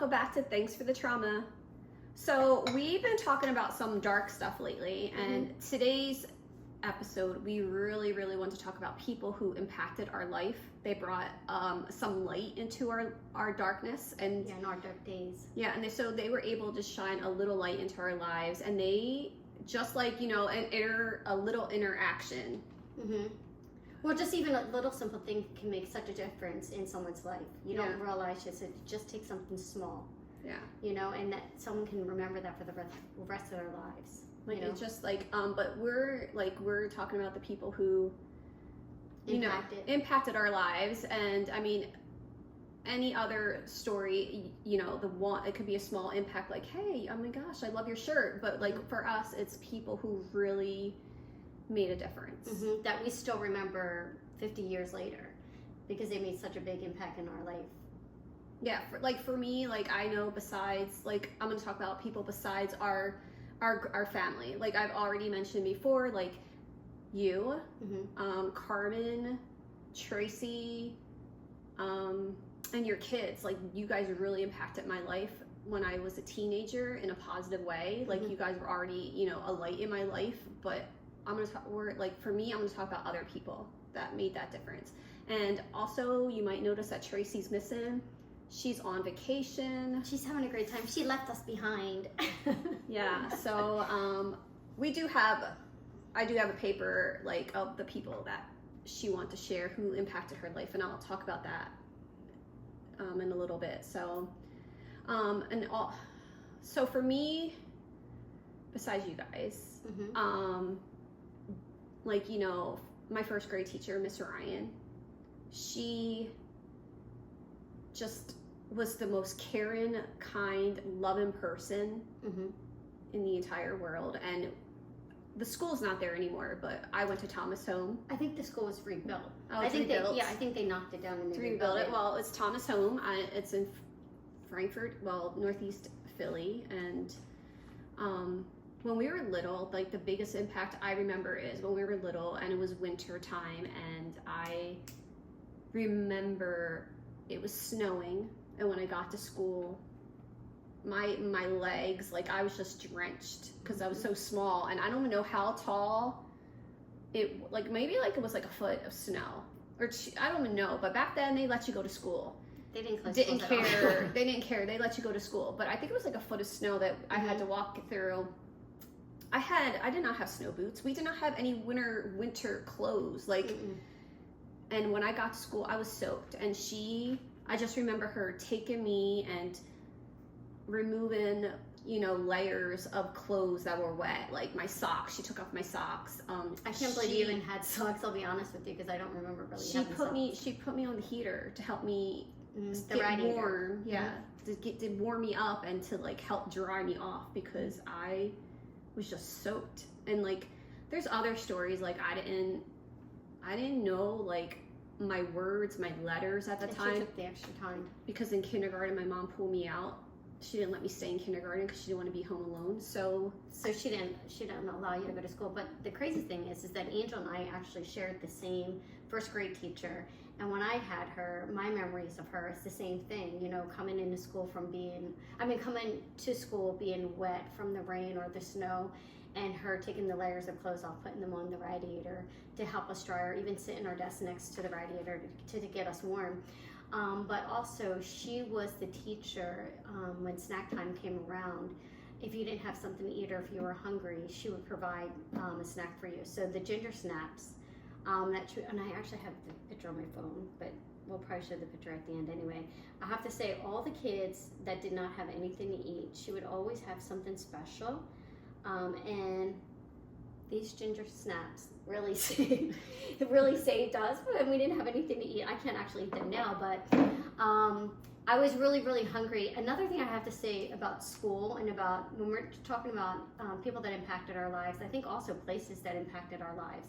welcome back to Thanks for the Trauma. So we've been talking about some dark stuff lately, and today's episode we really want to talk about people who impacted our life. They brought some light into our darkness and in our dark days. So they were able to shine a little light into our lives, and they just like a little interaction. Well, just even a little simple thing can make such a difference in someone's life. You don't realize it just takes something small. And that someone can remember that for the rest of their lives. It's just like, but we're talking about the people who, impacted our lives. And I mean, any other story, it could be a small impact, like, hey, oh my gosh, I love your shirt. But like for us, it's people who really made a difference. That we still remember 50 years later because they made such a big impact in our life. Yeah, for me, I know besides, I'm going to talk about people besides our family. Like I've already mentioned before, like you, Carmen, Tracy, and your kids. Like you guys really impacted my life when I was a teenager in a positive way. Like you guys were already, a light in my life, but I'm going to talk, for me, I'm going to talk about other people that made that difference. And also you might notice that Tracy's missing. She's on vacation. She's having a great time. She left us behind. So I do have a paper of the people that she wanted to share who impacted her life, and I'll talk about that in a little bit. So so for me, besides you guys, my first grade teacher, Miss Ryan, she just was the most caring, kind, loving person in the entire world. And the school's not there anymore, but I went to Thomas Home. I think the school was rebuilt. I think they knocked it down and they rebuilt it. Well, it's Thomas Home. It's in Frankfurt, northeast Philly. And when we were little, the biggest impact I remember is when we were little and it was winter time, and I remember it was snowing, and when I got to school, my legs, I was just drenched because I was so small, and I don't even know how tall it, maybe it was a foot of snow, or I don't even know. But back then they let you go to school. They didn't care. They didn't care. They let you go to school. But I think it was a foot of snow that I had to walk through. I did not have snow boots. We did not have any winter clothes. And when I got to school, I was soaked. And I just remember her taking me and removing, layers of clothes that were wet, like my socks. She took off my socks. I can't believe you even had socks, I'll be honest with you, because I don't remember really having socks. She put me on the heater to help me get warm. To warm me up and to help dry me off, because I was just soaked. And there's other stories, I didn't know my words, my letters at the time. She took the extra time. Because in kindergarten, my mom pulled me out. She didn't let me stay in kindergarten because she didn't want to be home alone. So she didn't allow you to go to school. But the crazy thing is that Angel and I actually shared the same first grade teacher. And when I had her, my memories of her is the same thing. Coming to school being wet from the rain or the snow, and her taking the layers of clothes off, putting them on the radiator to help us dry, or even sit in our desk next to the radiator to get us warm. But also, she was the teacher when snack time came around. If you didn't have something to eat, or if you were hungry, she would provide a snack for you. So the ginger snaps, and I actually have the picture on my phone, but we'll probably show the picture at the end anyway. I have to say, all the kids that did not have anything to eat, she would always have something special. And these ginger snaps really saved us. But we didn't have anything to eat. I can't actually eat them now, but I was really hungry. Another thing I have to say about school, and about when we're talking about people that impacted our lives, I think also places that impacted our lives.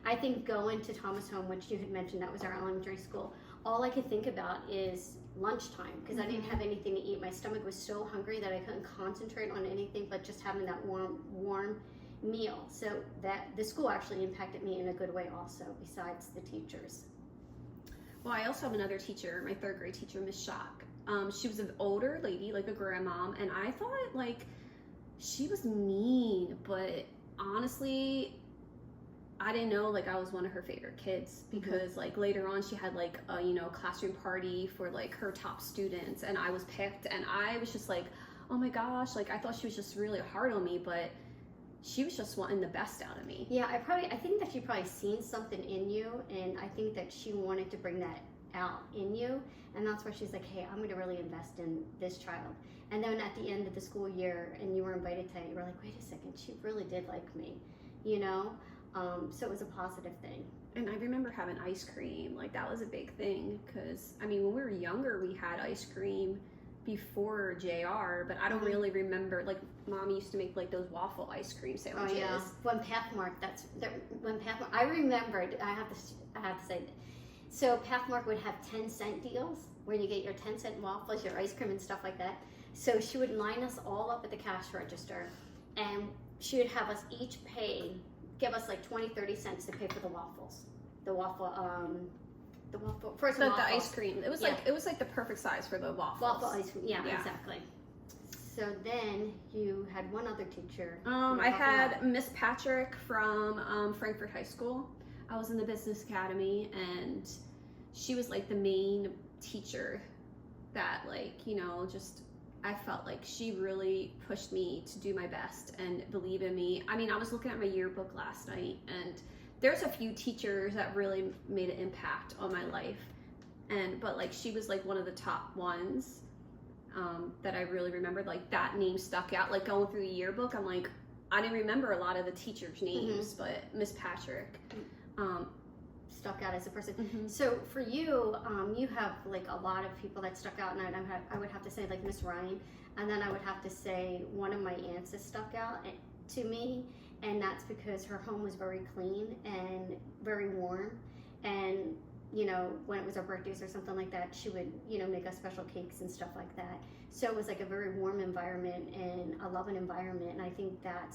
I think going to Thomas Home, which you had mentioned, that was our elementary school, all I could think about is lunchtime, because I didn't have anything to eat. My stomach was so hungry that I couldn't concentrate on anything but just having that warm meal. So that the school actually impacted me in a good way also, besides the teachers. Well, I also have another teacher, my third grade teacher, Miss Shock. She was an older lady, like a grandmom, and I thought like she was mean, but honestly, I didn't know like I was one of her favorite kids because like later on she had like a classroom party for like her top students, and I was picked, and I was just like, oh my gosh, like I thought she was just really hard on me, but she was just wanting the best out of me. Yeah, I think that she probably seen something in you, and I think that she wanted to bring that out in you, and that's why she's like, hey, I'm going to really invest in this child. And then at the end of the school year and you were invited to it, you were like, wait a second, she really did like me, so it was a positive thing. And I remember having ice cream, like that was a big thing, because I mean when we were younger we had ice cream before JR, but I don't really remember, like Mom used to make like those waffle ice cream sandwiches. Oh yeah, when Pathmark, I remembered, I have to say, so Pathmark would have 10-cent deals where you get your 10-cent waffles, your ice cream and stuff like that. So she would line us all up at the cash register, and she would have us each give us like 20-30 cents to pay for the waffles. The ice cream. It was like the perfect size for the waffles. Waffle ice cream. Yeah, exactly. So then you had one other teacher. I had Miss Patrick from Frankfurt High School. I was in the business academy, and she was like the main teacher that just I felt like she really pushed me to do my best and believe in me. I mean, I was looking at my yearbook last night, and there's a few teachers that really made an impact on my life, but like she was like one of the top ones that I really remembered. Like that name stuck out. Like going through the yearbook, I'm like, I didn't remember a lot of the teachers' names, but Miss Patrick stuck out as a person. So for you, you have like a lot of people that stuck out, and I would have to say like Miss Ryan, and then I would have to say one of my aunts that stuck out to me, and that's because her home was very clean and very warm, and when it was our birthdays or something like that, she would make us special cakes and stuff like that. So it was like a very warm environment and a loving environment, and I think that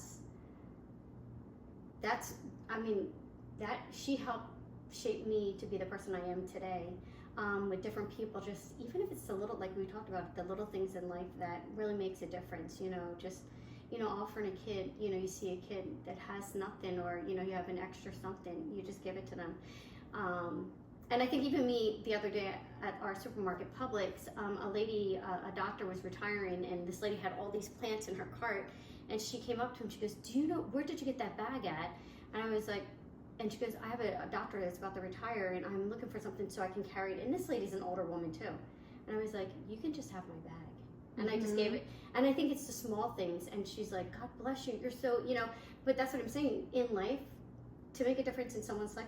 she helped shape me to be the person I am today, with different people, just even if it's the little, like we talked about, the little things in life that really makes a difference, offering a kid, you see a kid that has nothing, or you have an extra something, you just give it to them. And I think even me, the other day at our supermarket Publix, a lady, a doctor was retiring, and this lady had all these plants in her cart, and she came up to him, she goes, do you know, where did you get that bag at? And I was like, and she goes, I have a doctor that's about to retire, and I'm looking for something so I can carry it. And this lady's an older woman too. And I was like, you can just have my bag. And I just gave it. And I think it's the small things. And she's like, God bless you. You're so, but that's what I'm saying. In life, to make a difference in someone's life,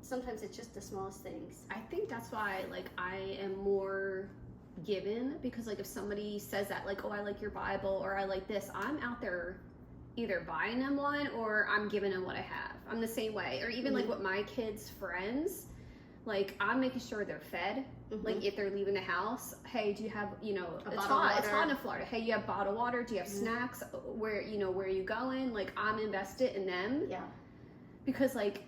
sometimes it's just the smallest things. I think that's why, like, I am more given, because, like, if somebody says that, like, oh, I like your Bible, or I like this, I'm out there either buying them one, or I'm giving them what I have. I'm the same way. Or even, like, with my kids' friends, like, I'm making sure they're fed. Like, if they're leaving the house, hey, do you have, it's hot in Florida. Hey, you have bottled water? Do you have snacks? Where are you going? Like, I'm invested in them. Yeah. Because, like,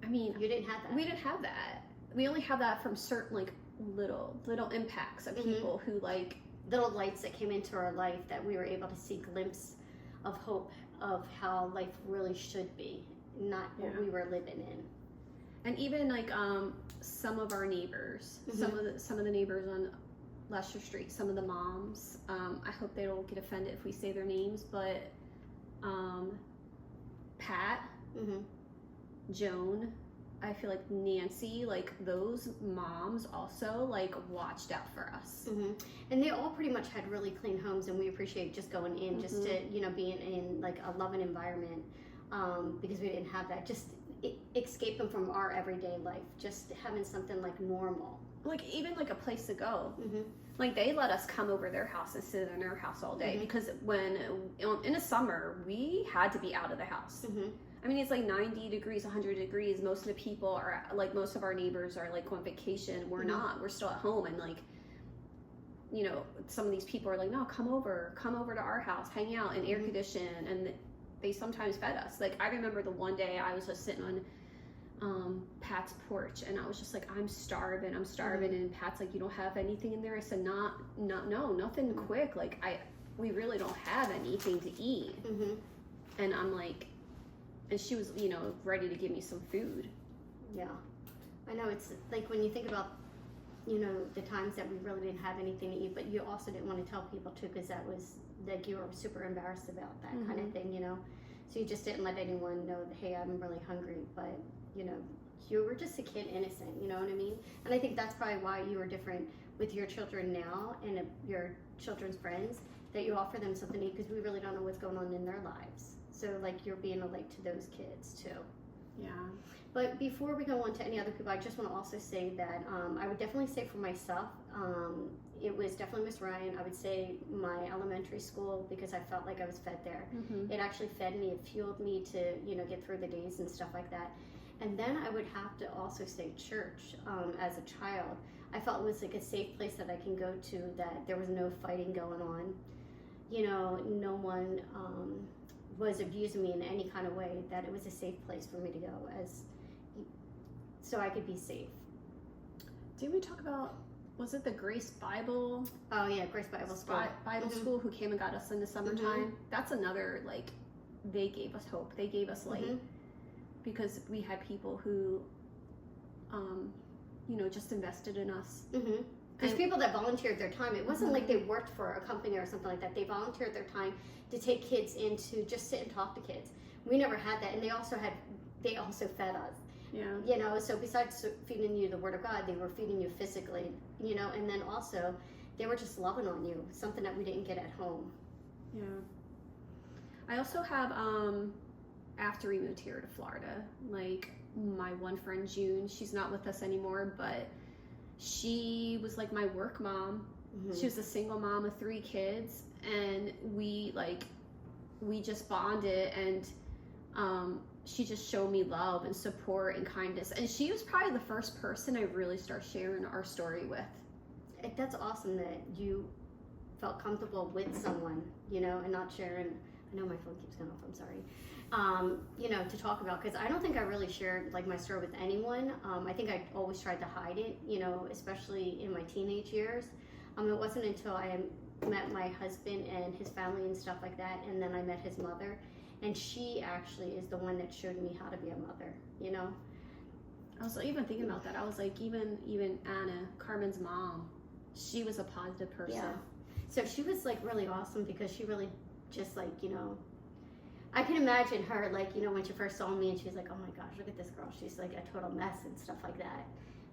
I mean, you didn't have that. We didn't have that. We only have that from certain, like, little impacts of people who, like, little lights that came into our life that we were able to see glimpse of hope of how life really should be, not what we were living in. And even like some of our neighbors, some of the neighbors on Leicester Street, some of the moms, I hope they don't get offended if we say their names, but Pat, Joan, I feel like Nancy, like those moms also like watched out for us. And they all pretty much had really clean homes, and we appreciate just going in, just to being in like a loving environment, because we didn't have that. Just escaping from our everyday life, just having something like normal, like even like a place to go. Like they let us come over their house and sit in their house all day, because when in the summer we had to be out of the house. I mean, it's like 90 degrees, 100 degrees. Most of the people are like, most of our neighbors are like on vacation. We're not. We're still at home, and like, some of these people are like, no, come over to our house, hang out, and air condition, and they sometimes fed us. Like I remember the one day I was just sitting Pat's porch, and I was just like, I'm starving, and Pat's like, you don't have anything in there? I said, no, nothing quick, like we really don't have anything to eat. And I'm like, and she was, you know, ready to give me some food. Yeah, I know. It's like when you think about, you know, the times that we really didn't have anything to eat, but you also didn't want to tell people too, because that was like, you were super embarrassed about that kind of thing, you know. So you just didn't let anyone know that, hey, I'm really hungry, but you know, you were just a kid, innocent, you know what I mean? And I think that's probably why you are different with your children now and your children's friends, that you offer them something to eat, because we really don't know what's going on in their lives. So like, you're being a light to those kids too. Yeah. But before we go on to any other people, I just want to also say that I would definitely say for myself, it was definitely Miss Ryan. I would say my elementary school, because I felt like I was fed there. It actually fed me, it fueled me to, you know, get through the days and stuff like that. And then I would have to also say church. As a child, I felt it was like a safe place that I can go to, that there was no fighting going on. You know, no one was abusing me in any kind of way, that it was a safe place for me to go, so I could be safe. Didn't we talk about, was it the Grace Bible? Oh yeah, Grace Bible School. Bible School, who came and got us in the summertime. That's another, like, they gave us hope. They gave us light. Because we had people who, you know, just invested in us. There's people that volunteered their time. It wasn't like they worked for a company or something like that. They volunteered their time to take kids in to just sit and talk to kids. We never had that. And they also fed us. Yeah. You know, so besides feeding you the Word of God, they were feeding you physically, you know, and then also they were just loving on you, something that we didn't get at home. Yeah. I also have, after we moved here to Florida, like, my one friend June, she's not with us anymore, but she was like my work mom. She was a single mom of 3 kids, and we just bonded, and she just showed me love and support and kindness, and she was probably the first person I really started sharing our story with. That's awesome that you felt comfortable with someone, you know, and not sharing. I know my phone keeps going off, I'm sorry. You know, to talk about, because I don't think I really shared like my story with anyone. I think I always tried to hide it, you know, especially in my teenage years. It wasn't until I met my husband and his family and stuff like that, and then I met his mother, and she actually is the one that showed me how to be a mother, you know. I was even thinking about that. I was like, even Anna, Carmen's mom, she was a positive person. Yeah. So she was like really awesome, because she really just like, you know, I can imagine her, like, you know, when she first saw me and she was like, oh my gosh, look at this girl. She's like a total mess and stuff like that.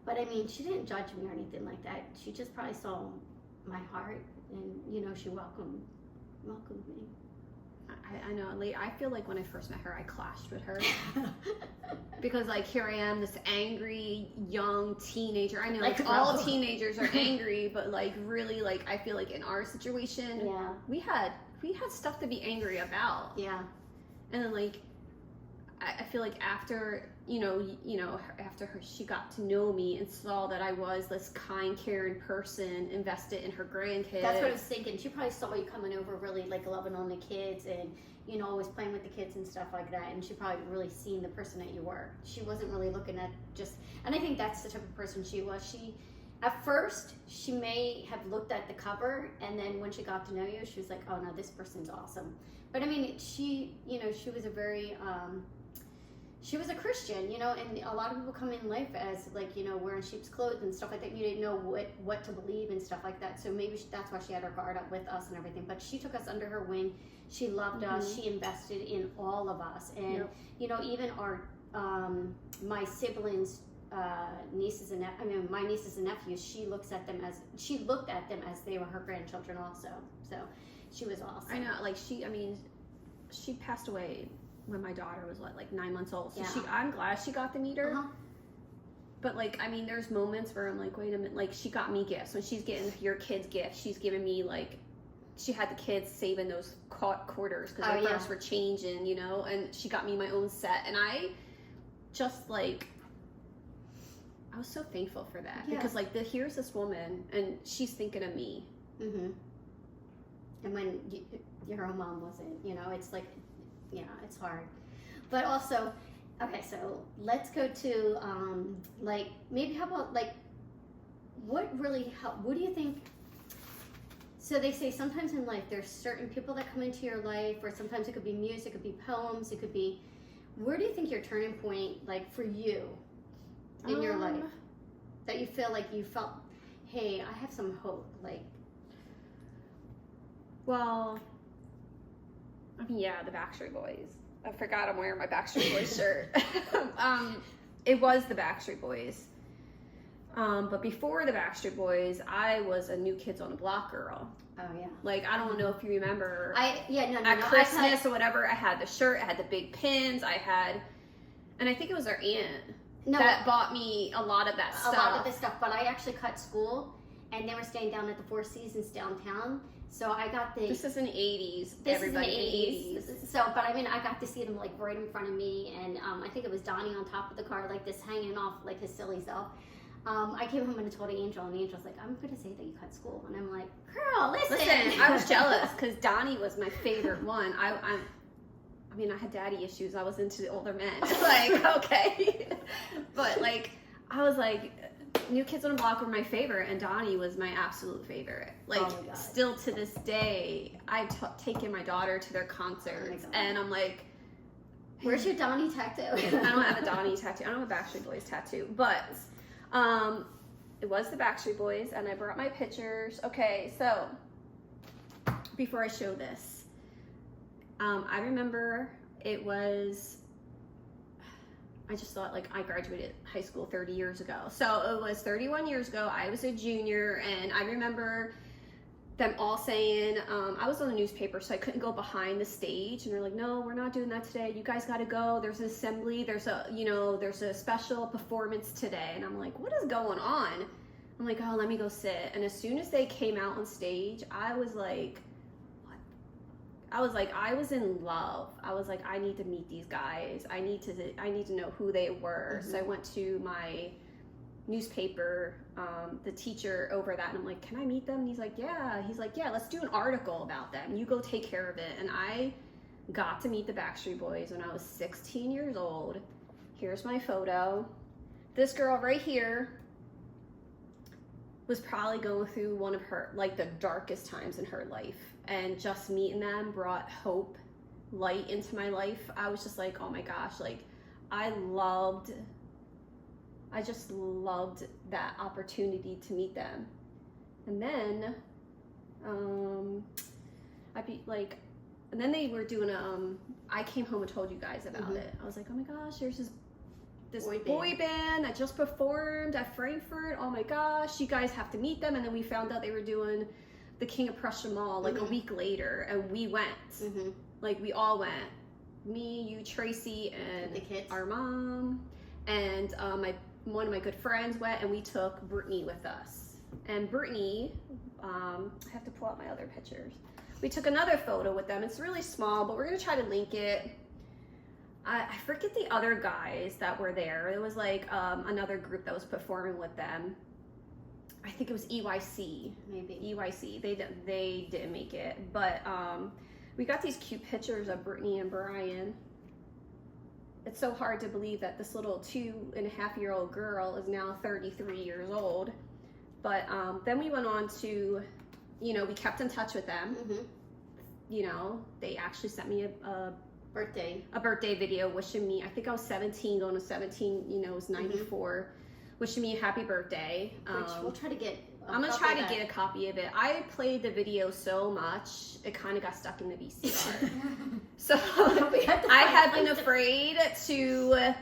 But I mean, she didn't judge me or anything like that. She just probably saw my heart, and, you know, she welcomed me. I know. I feel like when I first met her, I clashed with her. Because, like, here I am, this angry, young teenager. I know, like all teenagers are angry, but, like, really, like, I feel like in our situation, we had stuff to be angry about. Yeah. And then, like, I feel like after, after she got to know me and saw that I was this kind, caring person invested in her grandkids. That's what I was thinking. She probably saw you coming over really, like, loving on the kids and, you know, always playing with the kids and stuff like that. And she probably really seen the person that you were. She wasn't really looking at just, and I think that's the type of person she was. At first, she may have looked at the cover, and then when she got to know you, she was like, oh no, this person's awesome. But I mean, she was a very, she was a Christian, you know, and a lot of people come in life as, like, you know, wearing sheep's clothes and stuff like that. You didn't know what to believe and stuff like that. So maybe that's why she had her guard up with us and everything. But she took us under her wing. She loved us. She invested in all of us. And, you know, even our, my siblings, my nieces and nephews, she looked at them as they were her grandchildren also. So she was awesome. I know, like, she passed away when my daughter was, like 9 months old. So I'm glad she got to meet her. But, like, I mean, there's moments where I'm like, wait a minute, like, she got me gifts. When she's getting your kids gifts, she's giving me, like, she had the kids saving those quarters because their parents were changing, you know, and she got me my own set. And I just, like, I was so thankful for that. Because, like, here's this woman, and she's thinking of me. And when your own mom wasn't, you know, it's like, yeah, it's hard. But also, Okay, so let's go to like maybe how about like what really help? What do you think? So they say sometimes in life there's certain people that come into your life, or sometimes it could be music, it could be poems, it could be. Where do you think your turning point, like for you, in your life, that you feel like you felt, hey, I have some hope, like. Well, I mean, yeah, the Backstreet Boys. I forgot I'm wearing my Backstreet Boys shirt. It was the Backstreet Boys. But before the Backstreet Boys, I was a New Kids on the Block girl. Oh, yeah. Like, I don't know if you remember. No. At Christmas or whatever, I had the shirt, I had the big pins, and I think it was our aunt that bought me a lot of that stuff. A lot of this stuff, but I actually cut school, and they were staying down at the Four Seasons downtown. So I got the. This is in the 80s. This everybody is in the 80s. So, but I mean, I got to see them like right in front of me, and I think it was Donnie on top of the car, like this hanging off like his silly self. I came home and told Angel, and Angel's like, "I'm going to say that you cut school," and I'm like, "Girl, listen." I was jealous because Donnie was my favorite one. I mean, I had daddy issues. I was into the older men. Like, okay, but like, I was like. New Kids on the Block were my favorite, and Donnie was my absolute favorite. Like, still to this day, I've taken my daughter to their concerts, and I'm like, where's your Donnie tattoo? I don't have a Donnie tattoo. I don't have a Backstreet Boys tattoo, but it was the Backstreet Boys, and I brought my pictures. Okay, so before I show this, I remember it was. I just thought, like, I graduated high school 30 years ago. So it was 31 years ago. I was a junior, and I remember them all saying, I was on the newspaper, so I couldn't go behind the stage. And they're like, no, we're not doing that today. You guys got to go. There's an assembly. There's a special performance today. And I'm like, what is going on? I'm like, oh, let me go sit. And as soon as they came out on stage, I was like, I was in love. I was like, I need to meet these guys. I need to know who they were. Mm-hmm. So I went to my newspaper, the teacher over that, and I'm like, can I meet them? And he's like, yeah. Let's do an article about them. You go take care of it. And I got to meet the Backstreet Boys when I was 16 years old. Here's my photo. This girl right here was probably going through one of her, like, the darkest times in her life. And just meeting them brought hope, light into my life. I was just like, oh my gosh, like, I just loved that opportunity to meet them. And then, and then they were doing I came home and told you guys about mm-hmm. it. I was like, oh my gosh, there's this boy band that just performed at Frankfurt. Oh my gosh, you guys have to meet them. And then we found out they were doing the King of Prussia Mall like mm-hmm. a week later, and we went. Mm-hmm. Like, we all went. Me, you, Tracy, and the kids. Our mom, and one of my good friends went, and we took Brittany with us. And Brittany, I have to pull out my other pictures. We took another photo with them. It's really small, but we're gonna try to link it. I forget the other guys that were there. It was like another group that was performing with them. I think it was EYC. Maybe. EYC. They didn't make it. But we got these cute pictures of Brittany and Brian. It's so hard to believe that this little 2.5-year-old girl is now 33 years old. But then we went on to, we kept in touch with them. Mm-hmm. They actually sent me a birthday video wishing me, I think I was 17, going to 17, it was 94. Mm-hmm. Wishing me a happy birthday. Which we'll try to get. I'm gonna try to get a copy of it. I played the video so much, it kind of got stuck in the VCR. So I have been afraid to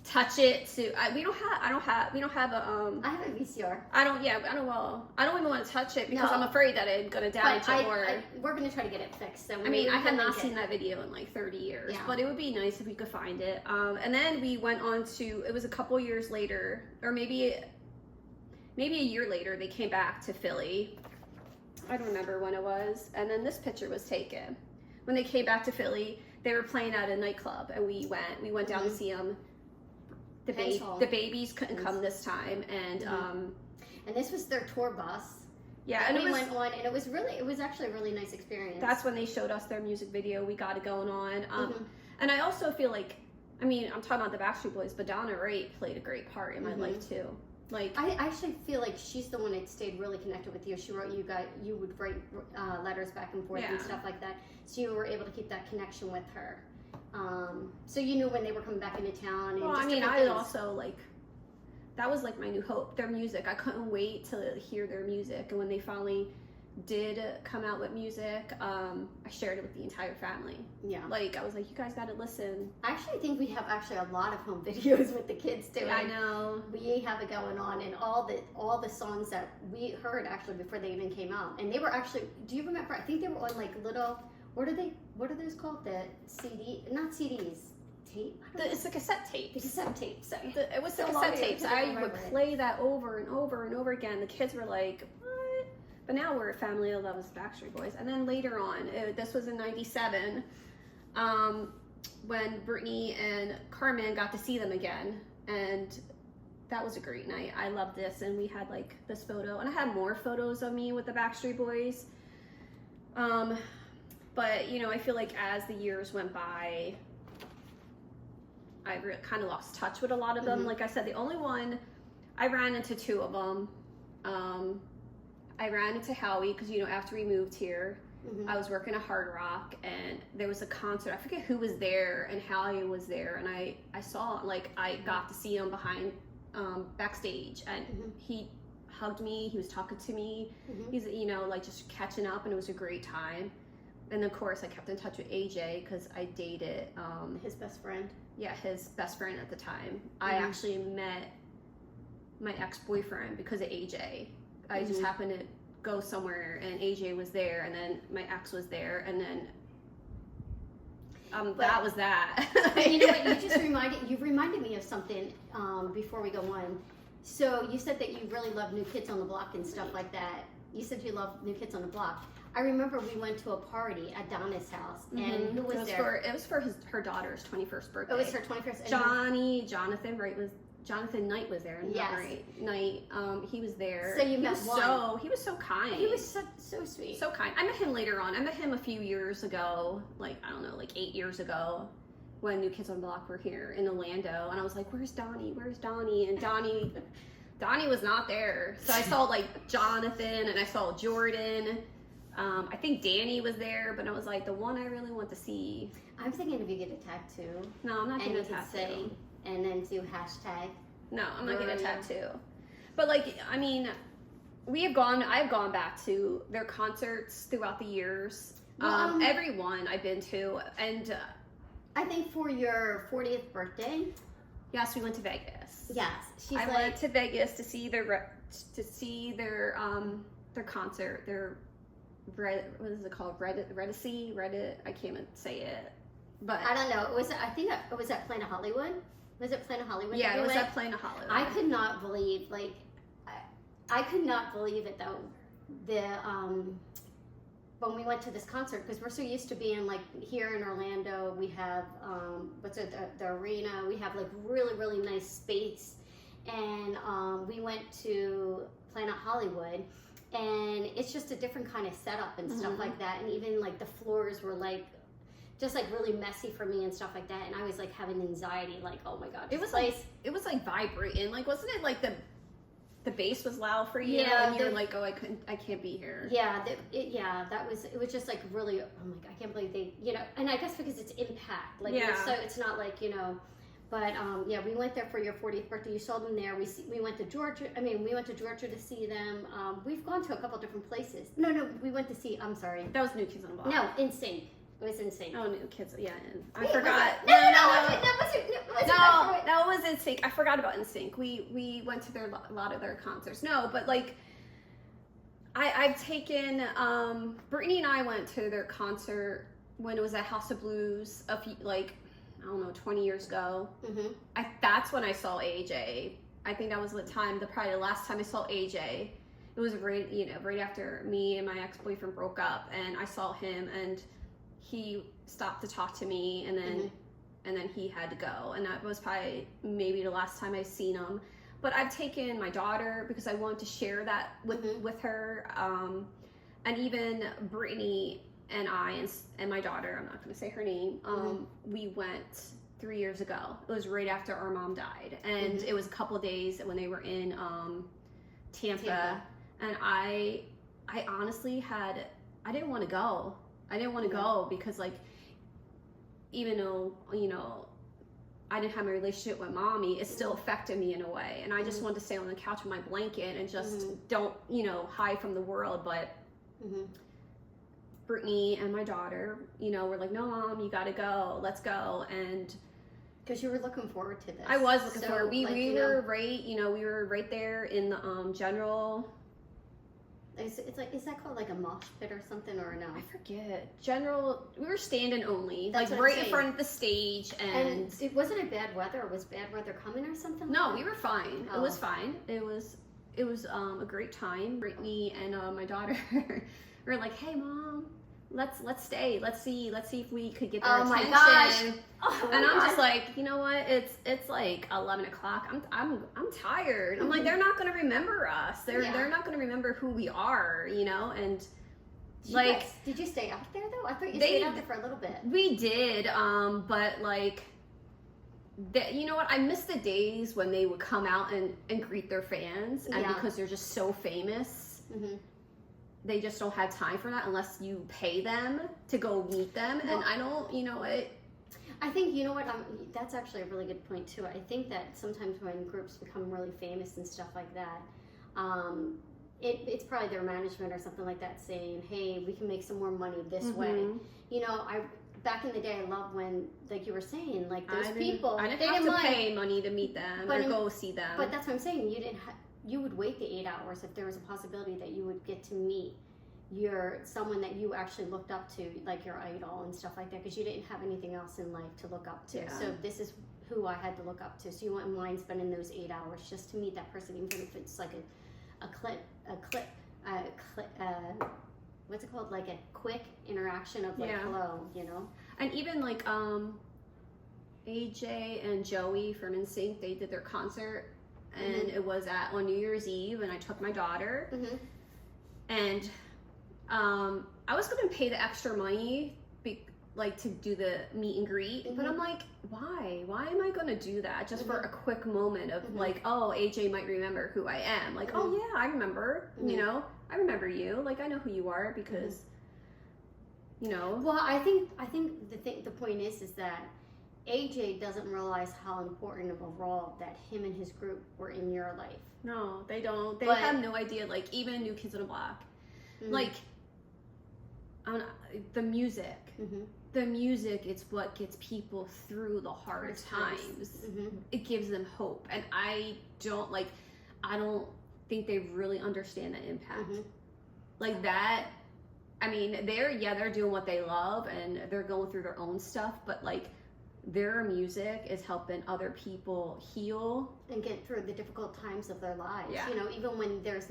touch it. We don't have a. I have a VCR. I don't even want to touch it because I'm afraid that it's gonna damage it. We're gonna try to get it fixed. So I have not seen that video in like 30 years, but it would be nice if we could find it. And then we went on to, it was a couple years later, or maybe a year later, they came back to Philly. I don't remember when it was. And then this picture was taken. When they came back to Philly, they were playing at a nightclub, and we went down mm-hmm. to see them. The babies couldn't come this time, and mm-hmm. And this was their tour bus. Yeah, and we went on, and it was actually a really nice experience. That's when they showed us their music video. We got it going on, mm-hmm. And I also feel like, I mean, I'm talking about the Backstreet Boys, but Donna Wright played a great part in my life too. Like, I actually feel like she's the one that stayed really connected with you. She wrote you would write letters back and forth and stuff like that. So you were able to keep that connection with her. So you knew when they were coming back into town. And well, I mean, I also like, that was like my new hope. Their music, I couldn't wait to hear their music. And when they finally did come out with music, I shared it with the entire family. Yeah. Like, I was like, you guys gotta listen. I actually think we have a lot of home videos with the kids too. I know. We have it going on, and all the songs that we heard actually before they even came out. And they were actually, do you remember, I think they were on like little, what are those called? The CD, not CDs. Tape? It's the cassette tapes. The cassette tapes. It was the cassette tapes. I would play that over and over and over again. The kids were like, what? But now we're a family that loves Backstreet Boys. And then later on, this was in '97, when Brittany and Carmen got to see them again. And that was a great night. I loved this. And we had like this photo. And I had more photos of me with the Backstreet Boys. But, you know, I feel like as the years went by, I kind of lost touch with a lot of them. Like I said, the only one, I ran into two of them. I ran into Howie because, you know, after we moved here, I was working at Hard Rock and there was a concert. I forget who was there, and Howie was there. And I saw, like, I got to see him behind, backstage, and he hugged me. He was talking to me. He's, you know, like just catching up, and it was a great time. And of course, I kept in touch with AJ because I dated his best friend. Yeah, his best friend at the time. I actually met my ex-boyfriend because of AJ. I just happened to go somewhere and AJ was there, and then my ex was there, and then that was that. You know what? You reminded me of something before we go on. So you said that you really love New Kids on the Block and stuff like that. You said you love New Kids on the Block. I remember we went to a party at Donna's house, and who was there? It was for her daughter's 21st birthday. It was her 21st. Jonathan Knight was there. Yes. Knight. He was there. So you met one. He was so kind. He was so sweet. So kind. I met him later on. I met him a few years ago, like, I don't know, like 8 years ago, when New Kids on the Block were here in Orlando. And I was like, where's Donnie? Where's Donnie? And Donnie was not there. So I saw like Jonathan, and I saw Jordan. I think Danny was there, but I was like, the one I really want to see. I'm thinking if you get a tattoo. No, I'm not getting a tattoo. Say, and then do hashtag. No, I'm not getting a tattoo. But like, I mean, I've gone back to their concerts throughout the years. Every one I've been to, and I think for your 40th birthday. Yes, we went to Vegas. Yes, I went to Vegas to see their concert. Their what is it called? Reddit. I can't even say it. But I don't know. I think it was at Planet Hollywood. Was it Planet Hollywood? Yeah, it was at Planet Hollywood. I could not believe, like, I could not believe it though. When we went to this concert, because we're so used to being like here in Orlando, we have the arena. We have like really, really nice space, and we went to Planet Hollywood, and it's just a different kind of setup and stuff like that. And even like the floors were like just like really messy for me and stuff like that. And I was like having anxiety, like, oh my god, it was like vibrating. Like, wasn't it like the bass was loud for you? Yeah, and you're like, oh, I can't be here. Yeah, it was just like really, oh my god, I can't believe they, you know. And I guess because it's Impact, like, it's not like, you know. But yeah, we went there for your 40th birthday. You saw them there. We went to Georgia. We went to Georgia to see them. We've gone to a couple different places. No, we went to see. I'm sorry. That was New Kids on the Block. No, NSYNC. It was NSYNC. Oh, New Kids. Yeah, I forgot. That was NSYNC. I forgot about NSYNC. We went to a lot of their concerts. No, but like, I've taken. Brittany and I went to their concert when it was at House of Blues I don't know, 20 years ago. That's when I saw AJ. I think that was probably the last time I saw AJ. It was right after me and my ex-boyfriend broke up, and I saw him, and he stopped to talk to me, and then he had to go, and that was probably maybe the last time I seen him. But I've taken my daughter because I wanted to share that with her, and even Brittany and I and my daughter, I'm not going to say her name, we went 3 years ago. It was right after our mom died, and it was a couple of days when they were in Tampa, and I honestly I didn't want to go. I didn't want to go because, like, even though, you know, I didn't have my relationship with mommy, it still affected me in a way. And I just wanted to stay on the couch with my blanket and just don't, you know, hide from the world. But Brittany and my daughter, you know, were like, no, Mom, you got to go. Let's go. And because you were looking forward to this. I was looking forward. We were right, you know, we were right there in the general. It's like, is that called like a mosh pit or something, or no? I forget. General, we were standing only, That's like right in front of the stage, and wasn't it bad weather? Or was bad weather coming or something? No, like we were fine. Oh. It was fine. It was a great time. Brittany and my daughter were like, "Hey, Mom, let's stay. Let's see if we could get their attention." My gosh. Oh and I'm just like, you know what? It's like 11 o'clock. I'm tired. I'm like, they're not gonna remember us. They're not gonna remember who we are, you know. And did you stay out there though? I thought you stayed out there for a little bit. We did, but like, you know what? I miss the days when they would come out and greet their fans, and because they're just so famous. They just don't have time for that unless you pay them to go meet them. Well, and I don't, you know what? I think, you know what, that's actually a really good point too. I think that sometimes when groups become really famous and stuff like that, it's probably their management or something like that saying, hey, we can make some more money this way. You know, back in the day, I love when, like you were saying, like those people. I didn't have to pay money to meet them or go see them. But that's what I'm saying. You would wait the 8 hours if there was a possibility that you would get to meet someone that you actually looked up to, like your idol and stuff like that, because you didn't have anything else in life to look up to. Yeah. So this is who I had to look up to. So you wouldn't mind spending those 8 hours just to meet that person, even if it's like a what's it called? Like a quick interaction of like hello, you know. And even like AJ and Joey from NSYNC, they did their concert, and it was on New Year's Eve, and I took my daughter, and I was going to pay the extra money, like to do the meet and greet, but I'm like, why? Why am I going to do that just for a quick moment of like, oh, AJ might remember who I am. Like, oh yeah, I remember. You know, I remember you. Like, I know who you are because, you know. Well, I think the point is that AJ doesn't realize how important of a role that him and his group were in your life. No, they don't. They have no idea. Like, even New Kids on the Block, like, the music. The music, it's what gets people through the hard times. It gives them hope. And I don't think they really understand the impact. Like that, I mean, they're doing what they love and they're going through their own stuff, but like their music is helping other people heal and get through the difficult times of their lives. Yeah. You know, even when there's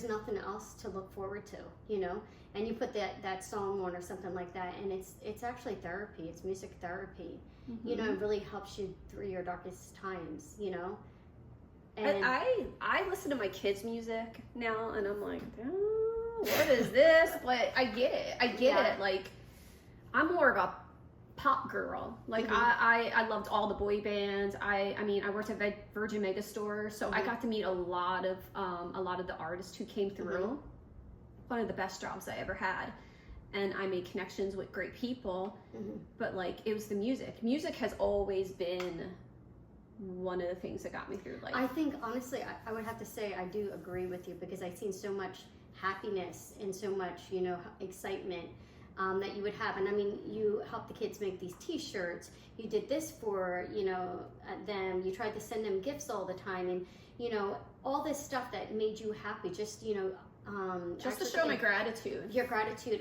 nothing else to look forward to, you know, and you put that song on or something like that, and it's actually therapy. It's music therapy. You know, it really helps you through your darkest times, you know. And I listen to my kids' music now, and I'm like, oh, what is this? But I get it. Like, I'm more of a pop girl. Like, I loved all the boy bands. I mean, I worked at Virgin Megastore, so I got to meet a lot of the artists who came through. One of the best jobs I ever had, and I made connections with great people. But like, it was the music. Music has always been one of the things that got me through life. I think honestly, I would have to say I do agree with you, because I've seen so much happiness and so much, you know, excitement that you would have. And I mean, you helped the kids make these t-shirts, you did this for, you know, them, you tried to send them gifts all the time, and you know, all this stuff that made you happy, just, you know, just to show my gratitude. Your gratitude,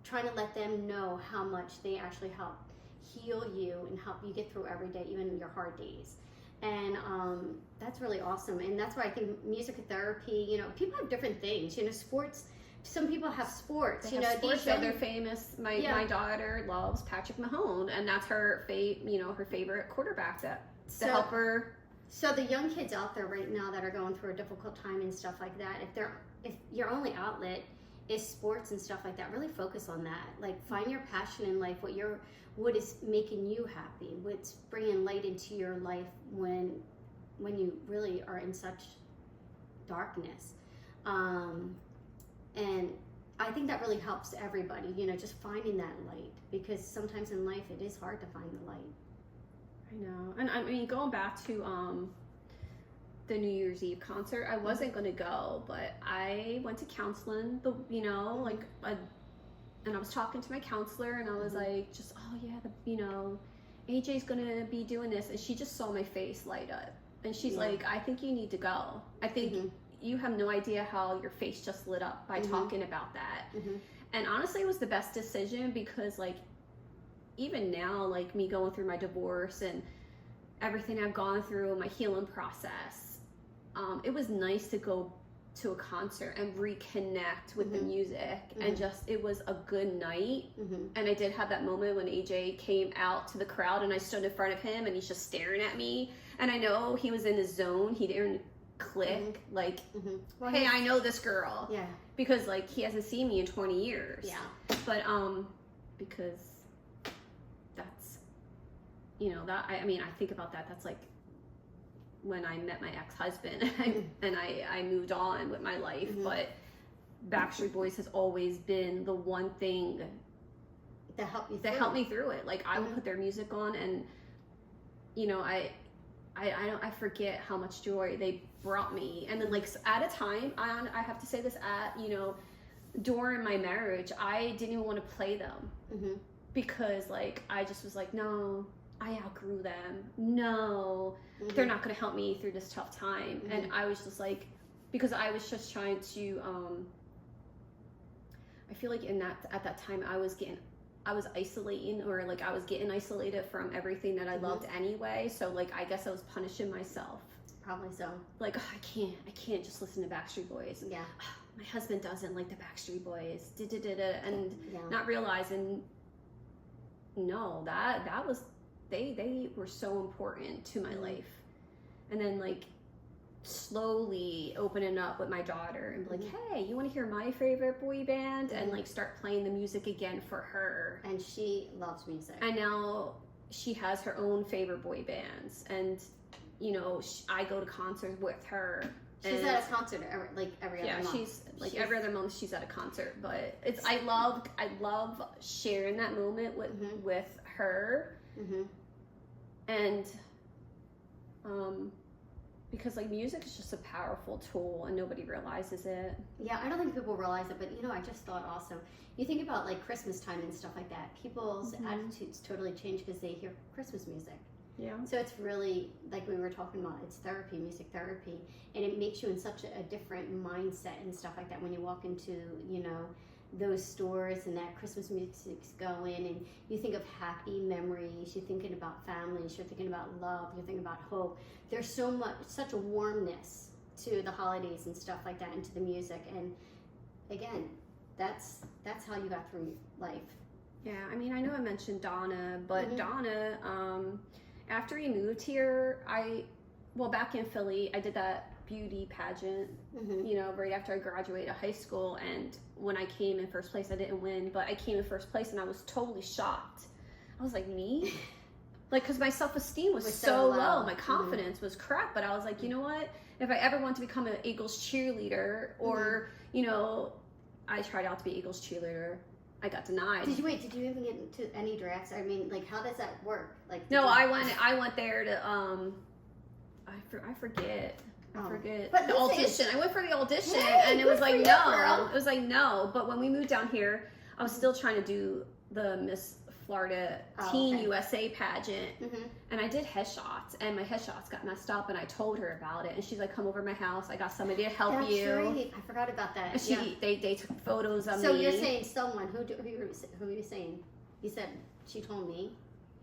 trying to let them know how much they actually help heal you and help you get through every day, even your hard days. And that's really awesome. And that's why I think music therapy, you know, people have different things. You know, sports, some people have sports. They have sports that they're famous. My daughter loves Patrick Mahone, and that's her favorite quarterback to help her. So the young kids out there right now that are going through a difficult time and stuff like that, if your only outlet is sports and stuff like that. Really focus on that. Like, find your passion in life, what is making you happy, what's bringing light into your life when you really are in such darkness. And I think that really helps everybody, just finding that light, because sometimes in life it is hard to find the light. I know. And I mean, going back to the New Year's Eve concert, I wasn't going to go, but I went to counseling, and I was talking to my counselor, and I was like, AJ's going to be doing this. And she just saw my face light up. And she's like, I think you need to go. I think you have no idea how your face just lit up by talking about that. And honestly, it was the best decision, because like, even now, like me going through my divorce and everything I've gone through, my healing process, it was nice to go to a concert and reconnect with the music, and just, it was a good night. And I did have that moment when AJ came out to the crowd and I stood in front of him and he's just staring at me, and I know he was in his zone. He didn't click like, well, hey, I know this girl, because like he hasn't seen me in 20 years, but because that's, that I mean, I think about that, that's like when I met my ex-husband and I moved on with my life. But Backstreet Boys has always been the one thing that helped me through it. Like, I would put their music on, and I forget how much joy they brought me. And then like, at a time, I have to say this, during my marriage, I didn't even want to play them, because like, I just was like, no, I outgrew them. No, they're not going to help me through this tough time. And I was just like, because I was just trying to, I feel like at that time I was isolating, or like I was getting isolated from everything that I loved anyway. So like, I guess I was punishing myself. Probably so. Like, oh, I can't just listen to Backstreet Boys. Yeah. Oh, my husband doesn't like the Backstreet Boys. And not realizing, no, that was, they were so important to my life. And then like, slowly opening up with my daughter and be like, hey, you want to hear my favorite boy band? And like, start playing the music again for her. And she loves music. And now she has her own favorite boy bands, and I go to concerts with her. She's at a concert every other month. She's every other month she's at a concert. But it's, I love sharing that moment with her. And because like, music is just a powerful tool and nobody realizes it. Yeah, I don't think people realize it, but I just thought also, you think about like Christmas time and stuff like that, people's attitudes totally change because they hear Christmas music. Yeah. So it's really, like we were talking about, it's therapy, music therapy, and it makes you in such a different mindset and stuff like that when you walk into, those stores and that Christmas music's going, and you think of happy memories, you're thinking about families, you're thinking about love, you're thinking about hope. There's such a warmness to the holidays and stuff like that, and to the music. And again, that's how you got through life. Yeah, I mean, I know I mentioned Donna, but Donna, after he moved here, back in Philly, I did that beauty pageant, right after I graduated high school. And when I came in first place, I didn't win, but I came in first place, and I was totally shocked. I was like, me? Like, because my self-esteem was so low. My confidence was crap. But I was like, you know what? If I ever want to become an Eagles cheerleader, or, I tried out to be Eagles cheerleader. I got denied. Did you even get into any drafts? I mean, like, how does that work? Like, no, I went there to, I forget. But the audition. I went for the audition, and it was like, no. It was like, no. But when we moved down here, I was still trying to do the Miss Florida Teen USA pageant, and I did headshots, and my headshots got messed up, and I told her about it, and she's like, come over to my house. I got somebody to help you. Right. I forgot about that. And they took photos of me. So you're saying someone, who are you saying? You said she told me.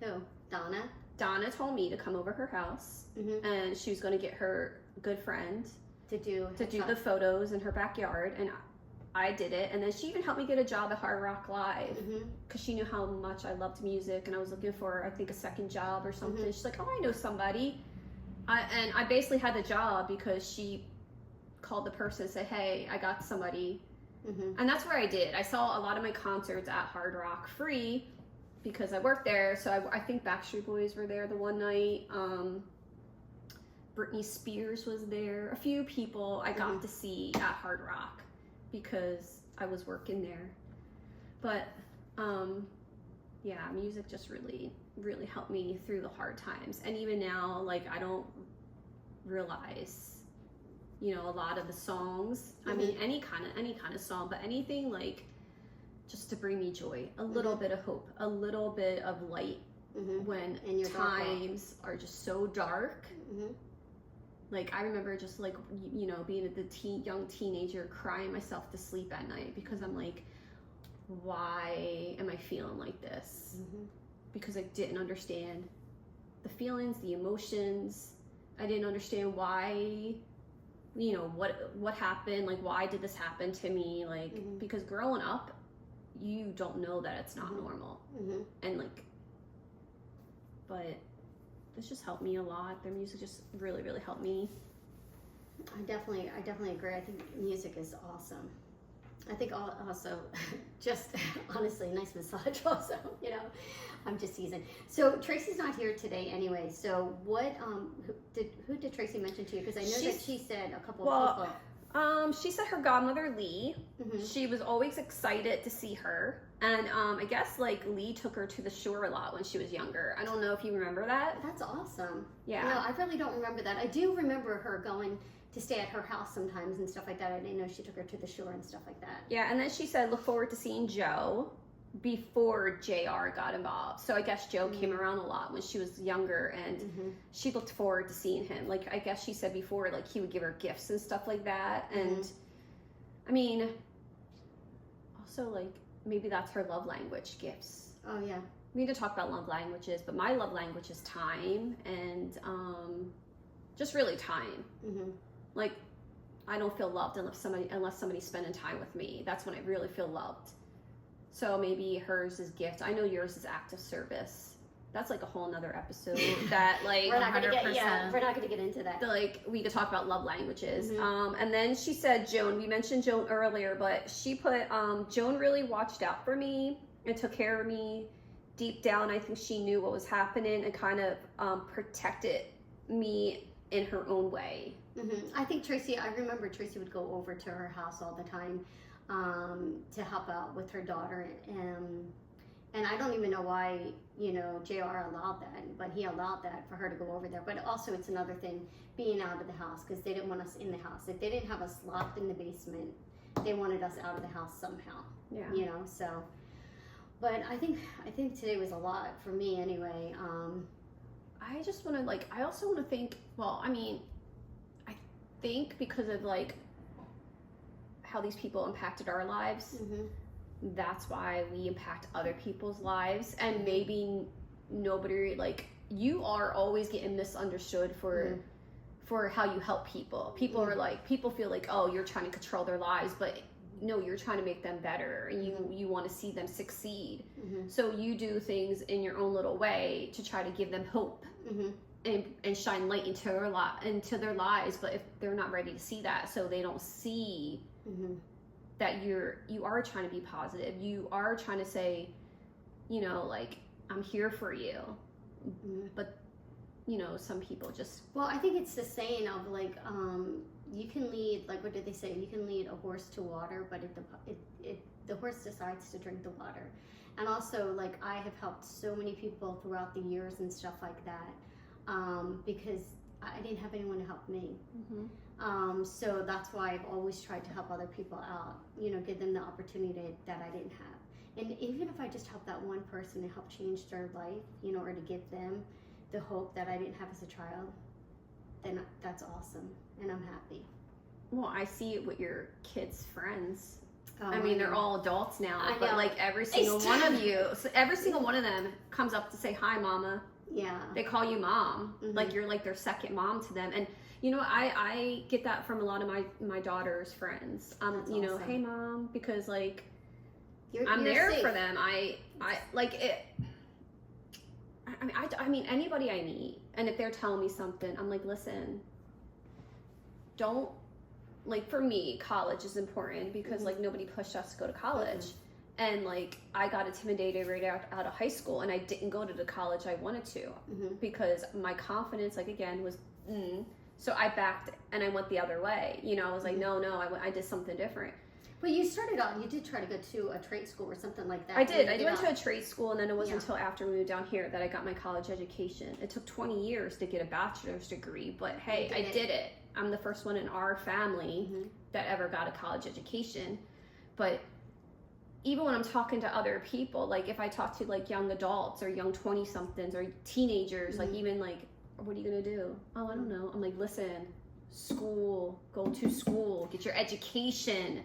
Who? Donna? Donna told me to come over her house, and she was going to get her good friend to do the photos in her backyard, and I did it. And then she even helped me get a job at Hard Rock Live, because she knew how much I loved music, and I was looking for, I think, a second job or something. She's like, oh, I know somebody. And I basically had the job because she called the person and said, hey, I got somebody. And that's where I did. I saw a lot of my concerts at Hard Rock free because I worked there. So I think Backstreet Boys were there the one night. Britney Spears was there. A few people I got to see at Hard Rock because I was working there. But yeah, music just really, really helped me through the hard times. And even now, like, I don't realize, you know, a lot of the songs. I mean, any kind of song, but anything like just to bring me joy, a little bit of hope, a little bit of light when times are just so dark. Like, I remember just, like, you know, being a young teenager crying myself to sleep at night because I'm like, why am I feeling like this? Because I didn't understand the feelings, the emotions. I didn't understand why, you know, what happened, like, why did this happen to me? Like, because growing up, you don't know that it's not normal. And, like, but this just helped me a lot. Their music just really, really helped me. I definitely agree. I think music is awesome. I think also, just honestly, nice massage also, you know. I'm just teasing. So Tracy's not here today anyway. So what, who did Tracy mention to you? Because I know that she said a couple of people. She said her godmother, Lee. She was always excited to see her. And I guess, like, Lee took her to the shore a lot when she was younger. I don't know if you remember that. That's awesome. Yeah. No, I really don't remember that. I do remember her going to stay at her house sometimes and stuff like that. I didn't know she took her to the shore and stuff like that. Yeah, and then she said, look forward to seeing Joe before JR got involved. So I guess Joe came around a lot when she was younger, and she looked forward to seeing him. Like, I guess she said before, like, he would give her gifts and stuff like that. And I mean, also, like, maybe that's her love language, gifts. Oh, yeah. We need to talk about love languages, but my love language is time and just really time. Like, I don't feel loved unless somebody's spending time with me. That's when I really feel loved. So maybe hers is gift. I know yours is active service. That's like a whole nother episode that, like, we're not gonna get into that. Like, we could talk about love languages. And then she said Joan. We mentioned Joan earlier, but she put Joan really watched out for me and took care of me. Deep down, I think she knew what was happening and kind of protected me in her own way. I think I remember Tracy would go over to her house all the time to help out with her daughter. And I don't even know why, you know, JR allowed that, but he allowed that for her to go over there. But also, it's another thing, being out of the house, because they didn't want us in the house. If they didn't have us locked in the basement, they wanted us out of the house somehow. Yeah. You know, so. But I think today was a lot for me anyway. I just want to, like, I also want to think, well, I mean, I think because of, like, how these people impacted our lives, that's why we impact other people's lives. And maybe nobody, like, you are always getting misunderstood for how you help people. People are like, people feel like, oh, you're trying to control their lives, but no, you're trying to make them better, and you want to see them succeed. So you do things in your own little way to try to give them hope and shine light into their lives. But if they're not ready to see that, so they don't see that you are trying to be positive, you are trying to say, you know, like, I'm here for you. But, you know, some people just... Well, I think it's the saying of, like, you can lead, like, what did they say? You can lead a horse to water, but the horse decides to drink the water. And also, like, I have helped so many people throughout the years and stuff like that, because I didn't have anyone to help me. So that's why I've always tried to help other people out, you know, give them the opportunity that I didn't have. And even if I just help that one person to help change their life, you know, or to give them the hope that I didn't have as a child, then that's awesome, and I'm happy. Well, I see it with your kids' friends. I mean, they're all adults now, but like every single one of them comes up to say, hi, mama. Yeah. They call you mom. Like, you're like their second mom to them. And, you know, I get that from a lot of my daughter's friends. You know, hey, mom, because, like, I'm there for them. I like it. I mean, anybody I meet, and if they're telling me something, I'm like, listen, don't like for me, college is important because like nobody pushed us to go to college. And like I got intimidated right out of high school, and I didn't go to the college I wanted to because my confidence, like again, was so I backed and I went the other way. You know, I was like, no, I did something different. But you started out, you did try to go to a trade school or something like that. I did. I went to a trade school, and then it wasn't until after we moved down here that I got my college education. It took 20 years to get a bachelor's degree, but hey, I did it. I'm the first one in our family that ever got a college education. But even when I'm talking to other people, like if I talk to like young adults or young 20-somethings or teenagers, like even like, what are you going to do? Oh, I don't know. I'm like, listen, school, go to school, get your education.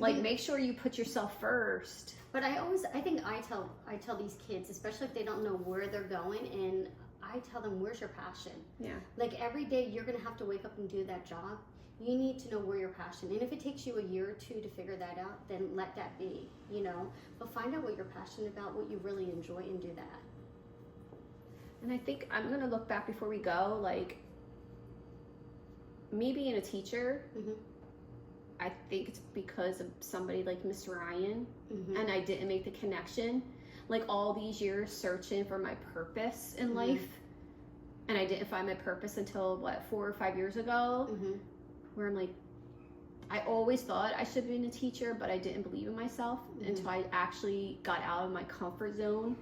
Make sure you put yourself first. But I tell these kids, especially if they don't know where they're going, and I tell them, where's your passion? Yeah. Like every day you're going to have to wake up and do that job. You need to know where your passion, and if it takes you a year or two to figure that out, then let that be, you know. But find out what you're passionate about, what you really enjoy, and do that. And I think I'm going to look back before we go, like me being a teacher, I think it's because of somebody like Miss Ryan, and I didn't make the connection. Like all these years searching for my purpose in life, and I didn't find my purpose until 4 or 5 years ago, where I'm like, I always thought I should have been a teacher, but I didn't believe in myself until I actually got out of my comfort zone,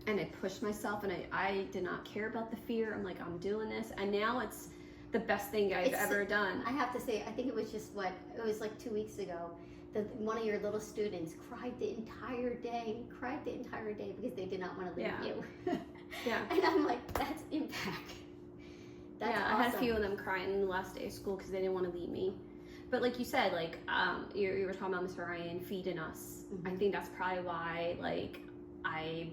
and I pushed myself, and I did not care about the fear. I'm like, I'm doing this, and now it's the best thing I've ever done. I have to say, I think it was just like 2 weeks ago, one of your little students cried the entire day because they did not want to leave you. And I'm like, that's impact. That's awesome. I had a few of them crying in the last day of school because they didn't want to leave me. But like you said, like you were talking about Miss Ryan feeding us. I think that's probably why like I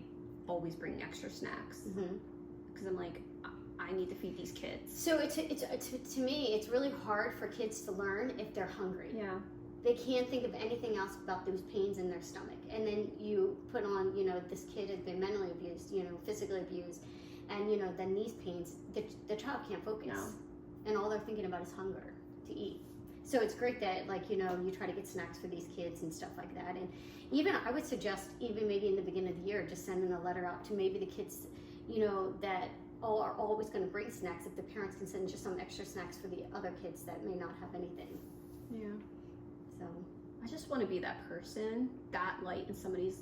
always bring extra snacks because I'm like, I need to feed these kids. So to me, it's really hard for kids to learn if they're hungry. Yeah. They can't think of anything else about those pains in their stomach. And then you put on, you know, this kid has been mentally abused, you know, physically abused. And, you know, then these pains, the child can't focus. No. And all they're thinking about is hunger to eat. So it's great that, like, you know, you try to get snacks for these kids and stuff like that. And even, I would suggest, even maybe in the beginning of the year, just sending a letter out to maybe the kids, you know, that are always going to bring snacks, if the parents can send just some extra snacks for the other kids that may not have anything. Yeah. So I just want to be that person, that light in somebody's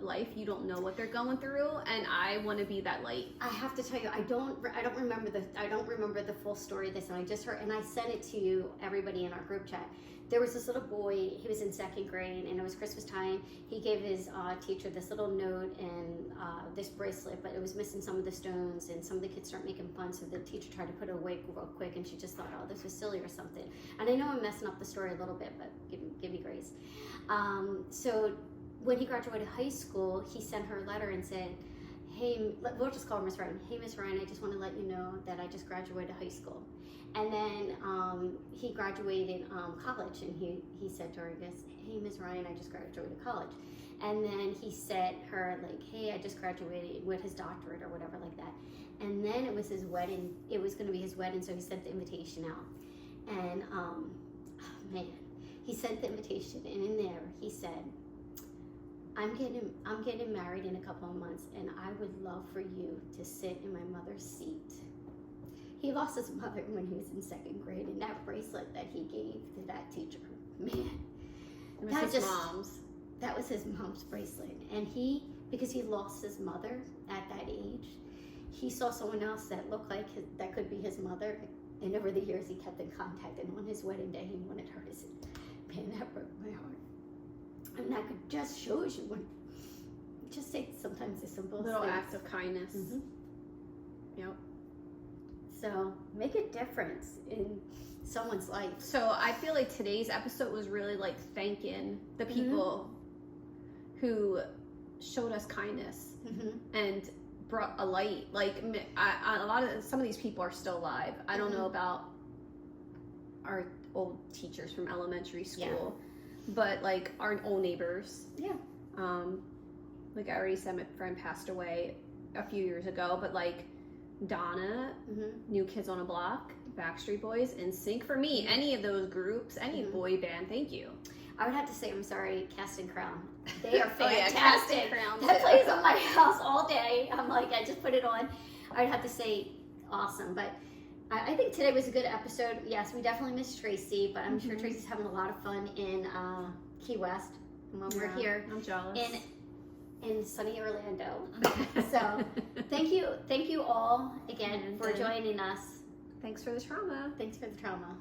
life. You don't know what they're going through, and I want to be that light. I have to tell you, I don't remember the full story of this, and I just heard, and I sent it to you, everybody in our group chat. There was this little boy, he was in 2nd grade, and it was Christmas time. He gave his teacher this little note and this bracelet, but it was missing some of the stones, and some of the kids started making fun, so the teacher tried to put it away real quick, and she just thought, oh, this was silly or something. And I know I'm messing up the story a little bit, but give me grace. So when he graduated high school, he sent her a letter and said, hey, we'll just call her Miss Ryan. Hey, Miss Ryan, I just want to let you know that I just graduated high school. And then he graduated college, and he said to her, I guess, hey, Miss Ryan, I just graduated college. And then he sent her, like, hey, I just graduated with his doctorate or whatever like that. And then it was his wedding. It was going to be his wedding, so he sent the invitation out. And, he sent the invitation, and in there he said, I'm getting married in a couple of months, and I would love for you to sit in my mother's seat. He lost his mother when he was in 2nd grade, and that bracelet that he gave to that teacher, man, that was his mom's bracelet. And because he lost his mother at that age, he saw someone else that looked like that could be his mother, and over the years he kept in contact, and on his wedding day he wanted her to sit. Man, that broke my heart. And that could just shows you when, just say sometimes the simplest little things. acts of kindness. Yep. So make a difference in someone's life. So I feel like today's episode was really like thanking the people who showed us kindness and brought a light. Like some of these people are still alive. I don't know about our old teachers from elementary school. But like our old neighbors, like I already said, my friend passed away a few years ago. But like Donna, New Kids on a Block, Backstreet Boys, NSYNC. For me, any of those groups, any boy band, thank you. I would have to say, I'm sorry, Casting Crown. They are Oh, yeah, fantastic. Casting Crown, That too. plays on my house all day. I'm like, I just put it on. I would have to say, awesome. But I think today was a good episode. Yes, we definitely missed Tracy, but I'm sure Tracy's having a lot of fun in Key West when we're here. I'm jealous. In sunny Orlando. So thank you all again for joining us. Thanks for the trauma. Thanks for the trauma.